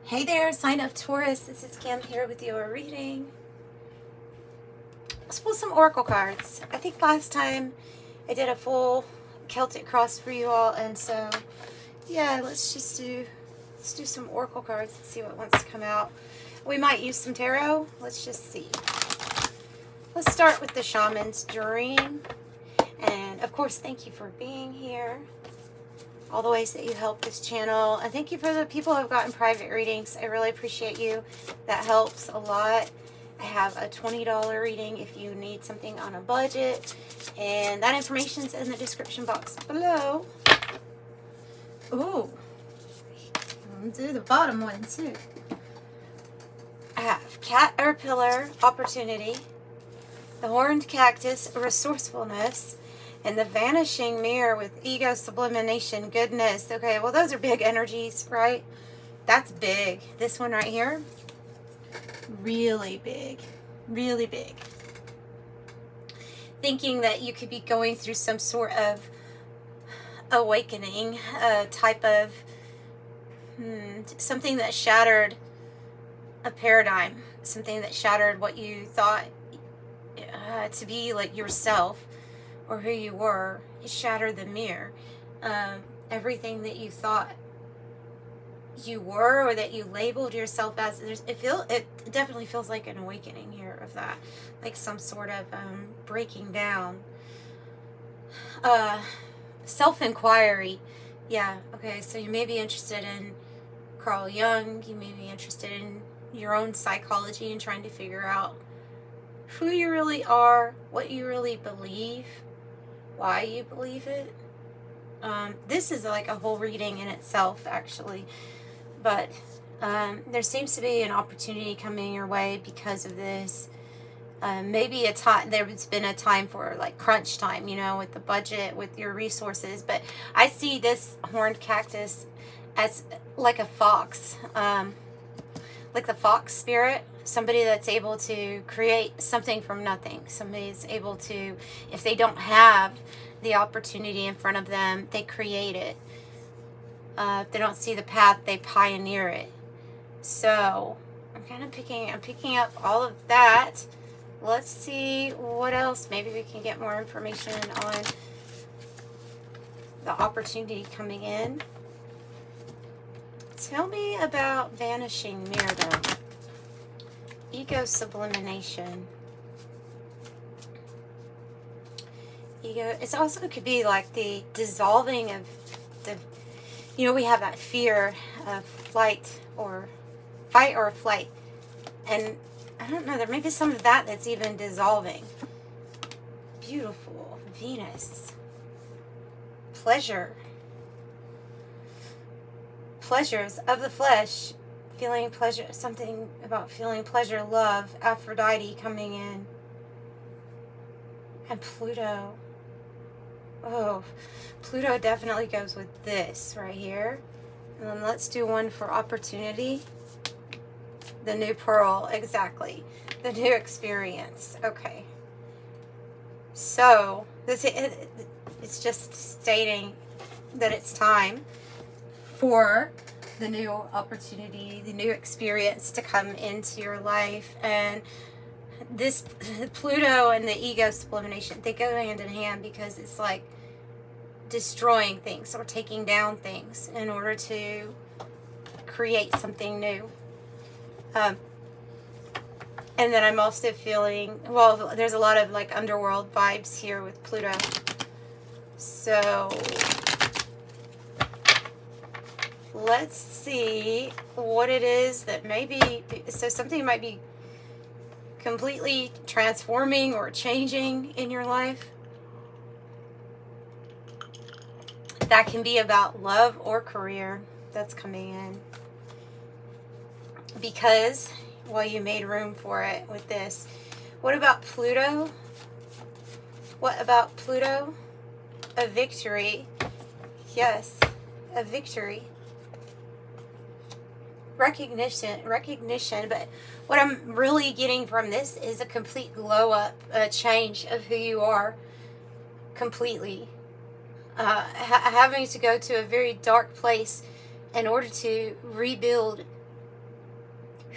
Hey there, sign of Taurus. This is Kim here with your reading. Let's pull some oracle cards. I think last time I did a full Celtic Cross for you all, and so yeah, let's do some oracle cards and see what wants to come out. We might use some tarot. Let's just see. Let's start with the Shaman's Dream. And of course, thank you for being here. All the ways that you help this channel. And thank you for the people who have gotten private readings. I really appreciate you. That helps a lot. I have a $20 reading if you need something on a budget. And that information's in the description box below. Ooh. I'll do the bottom one too. I have Caterpillar, Opportunity. The Horned Cactus, Resourcefulness. And the Vanishing Mirror with Ego, Sublimation, Goodness. Okay, well those are big energies, right? That's big. This one right here, really big. Really big. Thinking that you could be going through some sort of awakening, type of something that shattered a paradigm. Something that shattered what you thought to be like yourself. Or who you were. It shattered the mirror. Everything that you thought you were, or that you labeled yourself as, it definitely feels like an awakening here of that, like some sort of breaking down. Self-inquiry. Yeah. Okay. So you may be interested in Carl Jung. You may be interested in your own psychology and trying to figure out who you really are, what you really believe. Why you believe it. This is like a whole reading in itself, actually. But there seems to be an opportunity coming your way because of this. Maybe there's been a time for like crunch time, you know, with the budget, with your resources. But I see this horned cactus as like a fox, like the fox spirit. Somebody that's able to create something from nothing. Somebody that's able to, if they don't have the opportunity in front of them, they create it. If they don't see the path, they pioneer it. So I'm kind of picking up all of that. Let's see what else. Maybe we can get more information on the opportunity coming in. Tell me about Vanishing Mirror though. Ego, sublimation. Ego. It's also, it could be like the dissolving of the, you know, we have that fear of fight or flight. And I don't know, there may be some of that that's even dissolving. Beautiful. Venus. Pleasure. Pleasures of the flesh. Feeling pleasure, something about feeling pleasure, love, Aphrodite coming in. And Pluto. Oh, Pluto definitely goes with this right here. And then let's do one for opportunity. The new pearl, exactly. The new experience. Okay. So, it's just stating that it's time for the new opportunity, the new experience to come into your life. And this Pluto and the ego sublimation, they go hand in hand because it's like destroying things or taking down things in order to create something new. And then I'm also feeling, well, there's a lot of like underworld vibes here with Pluto. So let's see what it is that maybe, so something might be completely transforming or changing in your life. That can be about love or career that's coming in. Because, well, you made room for it with this. What about Pluto? What about Pluto? A victory. Yes, a victory. Recognition, but what I'm really getting from this is a complete glow up, a change of who you are completely. Having to go to a very dark place in order to rebuild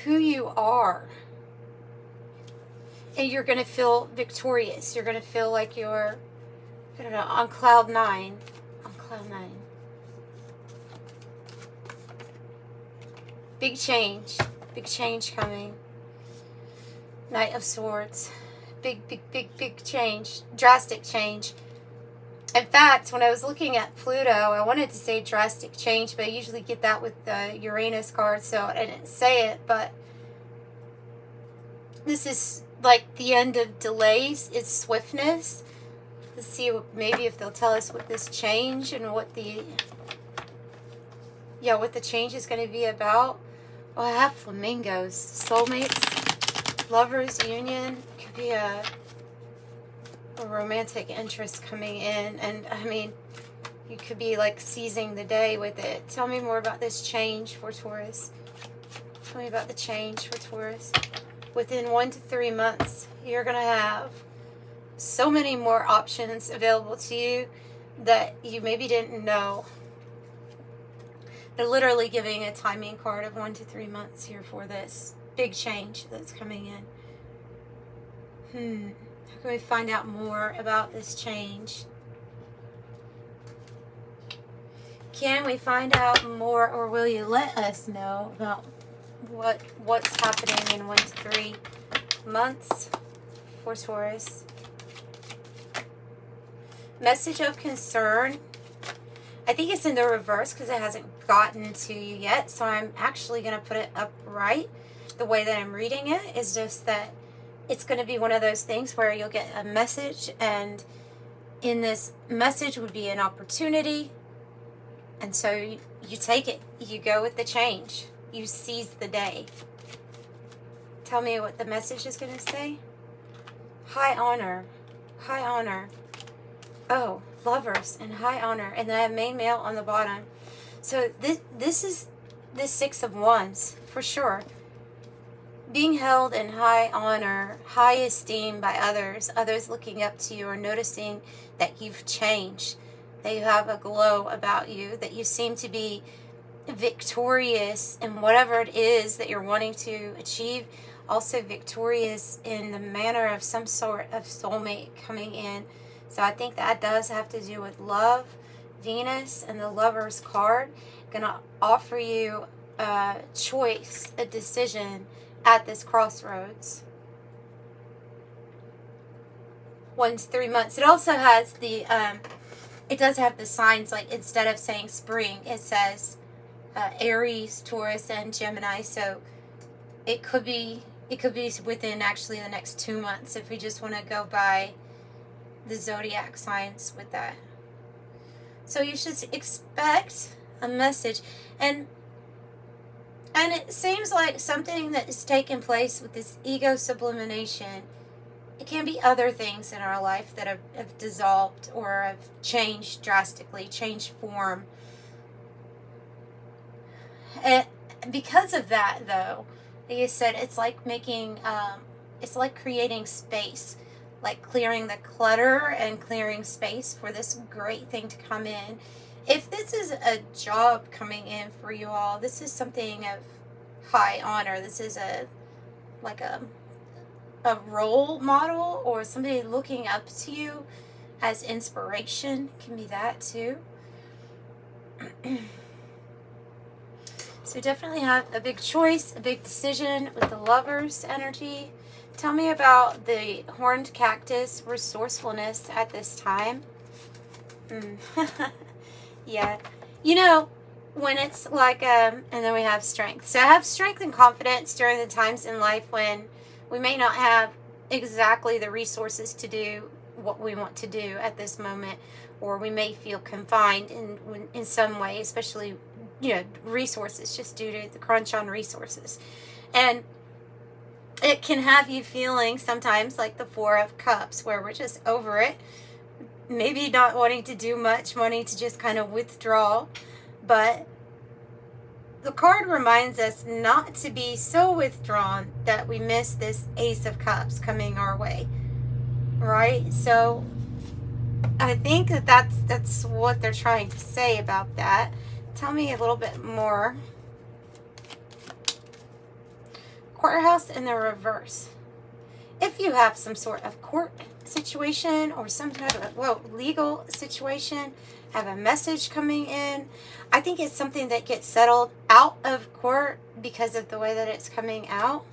who you are. And you're going to feel victorious. You're going to feel like you're, I don't know, on cloud 9. On cloud 9. Big change. Big change coming. Knight of Swords. Big change. Drastic change. In fact, when I was looking at Pluto, I wanted to say drastic change, but I usually get that with the Uranus card, so I didn't say it, but this is like the end of delays. It's swiftness. Let's see, maybe if they'll tell us what this change and what the change is going to be about. Oh, I have flamingos. Soulmates, lovers, union. Could be a romantic interest coming in, and I mean, you could be like seizing the day with it. Tell me more about this change for Taurus. Tell me about the change for Taurus. Within 1 to 3 months, you're going to have so many more options available to you that you maybe didn't know. They're literally giving a timing card of 1 to 3 months here for this big change that's coming in. How can we find out more about this change? Can we find out more, or will you let us know about what's happening in 1 to 3 months for Taurus? Message of concern. I think it's in the reverse because it hasn't gotten to you yet, so I'm actually going to put it upright. The way that I'm reading it is just that it's going to be one of those things where you'll get a message, and in this message would be an opportunity, and so you take it. You go with the change. You seize the day. Tell me what the message is going to say. High honor. High honor. Oh, lovers and high honor. And then I have main male on the bottom. So this is the 6 of Wands for sure. Being held in high honor, high esteem by others. Others looking up to you or noticing that you've changed. That you have a glow about you. That you seem to be victorious in whatever it is that you're wanting to achieve. Also victorious in the manner of some sort of soulmate coming in. So I think that does have to do with love. Venus and the Lover's card gonna offer you a choice, a decision at this crossroads. 1 to 3 months. It also has the it does have the signs, like instead of saying spring, it says Aries, Taurus, and Gemini. So it could be within actually the next 2 months if we just want to go by the zodiac signs with that. So you should expect a message, and it seems like something that is taking place with this ego sublimation. It can be other things in our life that have dissolved or have changed drastically, changed form. And because of that, though, like you said, it's like making, it's like creating space, like clearing the clutter and clearing space for this great thing to come in. If this is a job coming in for you all, this is something of high honor. This is a role model or somebody looking up to you as inspiration. Can be that too. So definitely have a big choice, a big decision with the Lover's energy. Tell me about the horned cactus resourcefulness at this time. Yeah. You know, when it's like, and then we have strength. So I have strength and confidence during the times in life when we may not have exactly the resources to do what we want to do at this moment, or we may feel confined in some way, especially, you know, resources, just due to the crunch on resources. And it can have you feeling sometimes like the 4 of Cups, where we're just over it. Maybe not wanting to do much, wanting to just kind of withdraw. But the card reminds us not to be so withdrawn that we miss this Ace of Cups coming our way. Right? So I think that's what they're trying to say about that. Tell me a little bit more. courthouse in the reverse. If you have some sort of court situation or some type of, well, legal situation, have a message coming in, I think it's something that gets settled out of court because of the way that it's coming out.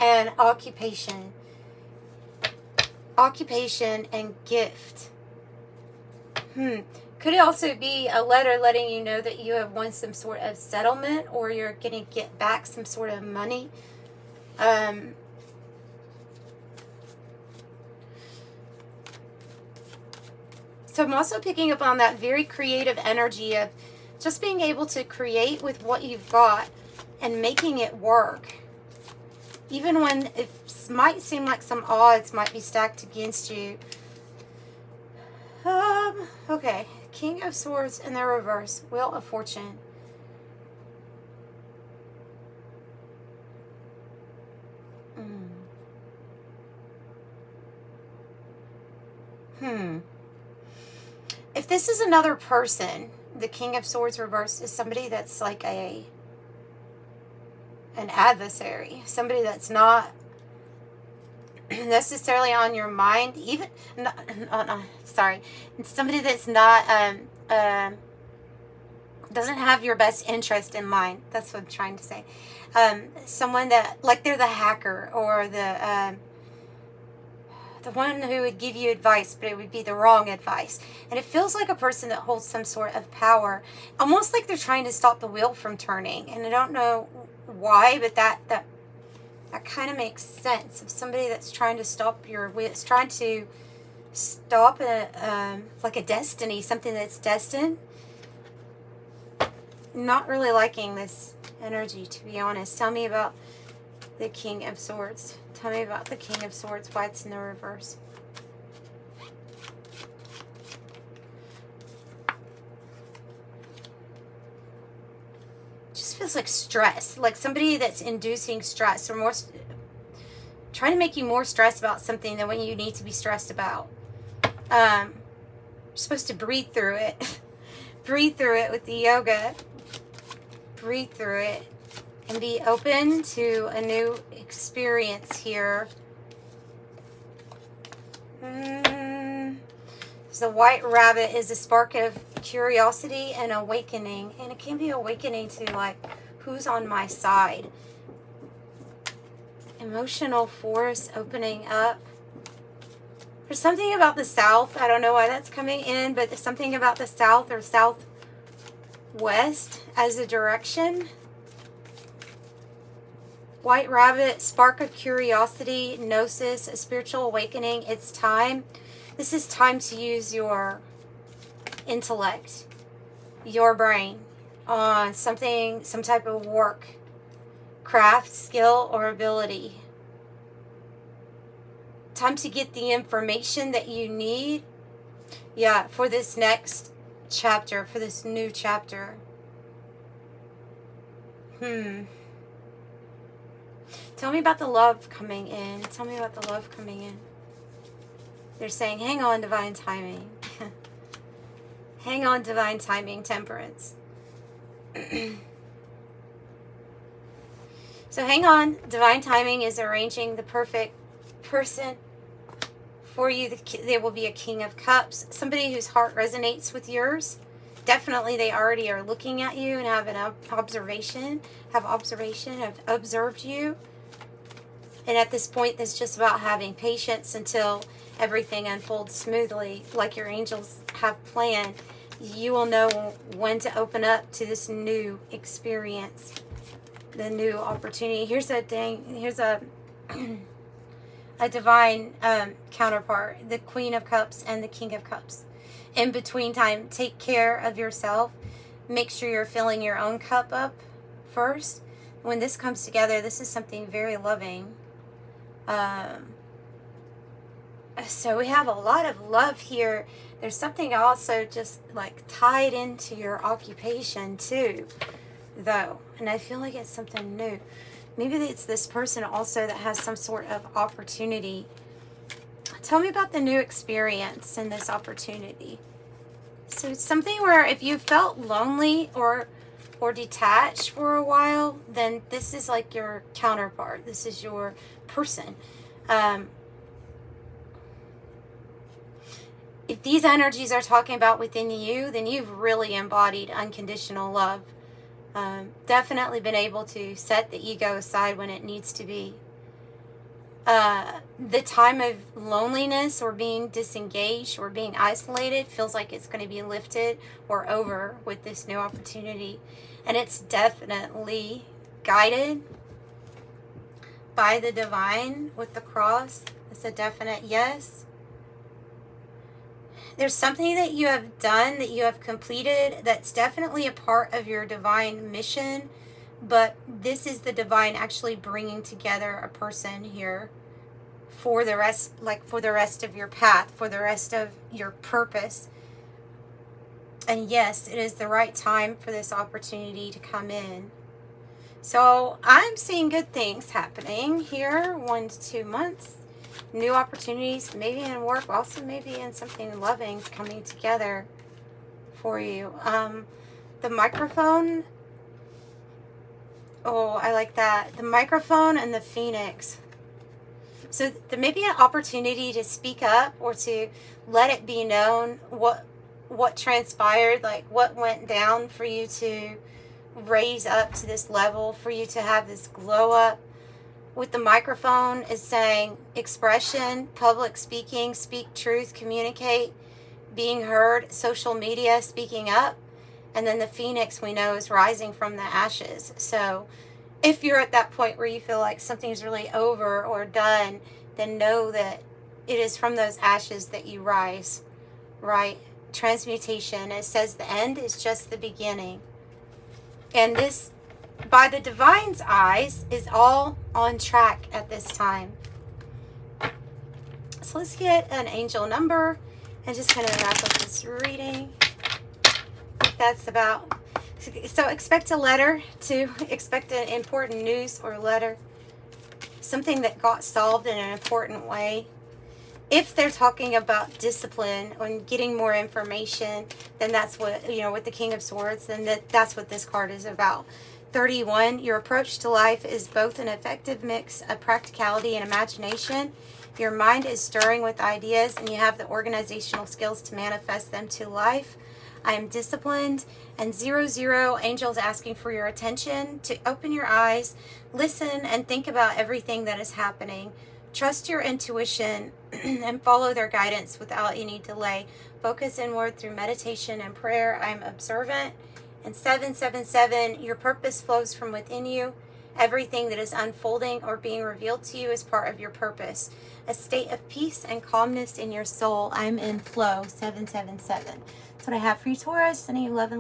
And occupation. Occupation and gift. Could it also be a letter letting you know that you have won some sort of settlement, or you're going to get back some sort of money? So I'm also picking up on that very creative energy of just being able to create with what you've got and making it work. Even when it might seem like some odds might be stacked against you. Okay. King of Swords in the reverse. Wheel of Fortune. If this is another person, the King of Swords reverse is somebody that's like an adversary. Somebody that's not necessarily on your mind, even somebody that's not doesn't have your best interest in mind. That's what I'm trying to say. Someone that, like, they're the hacker, or the one who would give you advice, but it would be the wrong advice. And it feels like a person that holds some sort of power, almost like they're trying to stop the wheel from turning. And I don't know why, but that kind of makes sense. Of somebody that's trying to stop your wheel, it's trying to stop like a destiny, something that's destined. Not really liking this energy, to be honest. Tell me about the King of Swords. Tell me about the King of Swords. Why it's in the reverse. Just feels like stress, like somebody that's inducing stress, or more trying to make you more stressed about something than what you need to be stressed about. You're supposed to breathe through it. Breathe through it with the yoga. Breathe through it and be open to a new experience here. The white rabbit is a spark of curiosity and awakening, and it can be awakening to, like, who's on my side. Emotional force opening up. There's something about the south. I don't know why that's coming in, but there's something about the south or southwest as a direction. White rabbit, spark of curiosity, gnosis, a spiritual awakening. It's time. This is time to use your intellect, your brain, on something, some type of work, craft, skill, or ability. Time to get the information that you need, for this next chapter, for this new chapter. Tell me about the love coming in. Tell me about the love coming in. They're saying, hang on, divine timing. Hang on, divine timing, Temperance. So hang on, divine timing is arranging the perfect person for you. There will be a King of Cups, somebody whose heart resonates with yours. Definitely they already are looking at you and have an observation, have observed you. And at this point, it's just about having patience until everything unfolds smoothly, like your angels have planned. You will know when to open up to this new experience, the new opportunity. Here's a a divine counterpart, the Queen of Cups and the King of Cups. In between time, take care of yourself. Make sure you're filling your own cup up first. When this comes together, this is something very loving. So we have a lot of love here. There's something also just like tied into your occupation too, though. And I feel like it's something new. Maybe it's this person also that has some sort of opportunity. Tell me about the new experience in this opportunity. So it's something where if you felt lonely or or detached for a while, then this is like your counterpart. This is your person. If these energies are talking about within you, then you've really embodied unconditional love. Definitely been able to set the ego aside when it needs to be. The time of loneliness or being disengaged or being isolated feels like it's going to be lifted or over with this new opportunity. And it's definitely guided by the divine with the cross. It's a definite yes. There's something that you have done, that you have completed, that's definitely a part of your divine mission. But this is the divine actually bringing together a person here for the rest, like for the rest of your path, for the rest of your purpose. And yes, it is the right time for this opportunity to come in. So I'm seeing good things happening here, 1 to 2 months. New opportunities, maybe in work, also maybe in something loving coming together for you. The microphone, oh, I like that. The microphone and the phoenix. So there may be an opportunity to speak up or to let it be known what transpired, like what went down for you to raise up to this level, for you to have this glow up. With the microphone is saying expression, public speaking, speak truth, communicate, being heard, social media, speaking up. And then the phoenix, we know, is rising from the ashes. So if you're at that point where you feel like something's really over or done, then know that it is from those ashes that you rise, right? Transmutation. It says the end is just the beginning. And this, by the divine's eyes, is all on track at this time. So let's get an angel number and just kind of wrap up this reading. That's about. So expect a letter, to expect an important news or letter, something that got solved in an important way. If they're talking about discipline and getting more information, then that's what, you know, with the King of Swords, then that's what this card is about. 31, your approach to life is both an effective mix of practicality and imagination. Your mind is stirring with ideas and you have the organizational skills to manifest them to life. I am disciplined. And 00, angels asking for your attention, to open your eyes, listen, and think about everything that is happening. Trust your intuition and follow their guidance without any delay. Focus inward through meditation and prayer. I am observant. And 777, your purpose flows from within you. Everything that is unfolding or being revealed to you is part of your purpose. A state of peace and calmness in your soul. I'm in flow. 777. That's what I have for you, Taurus. Sending you love and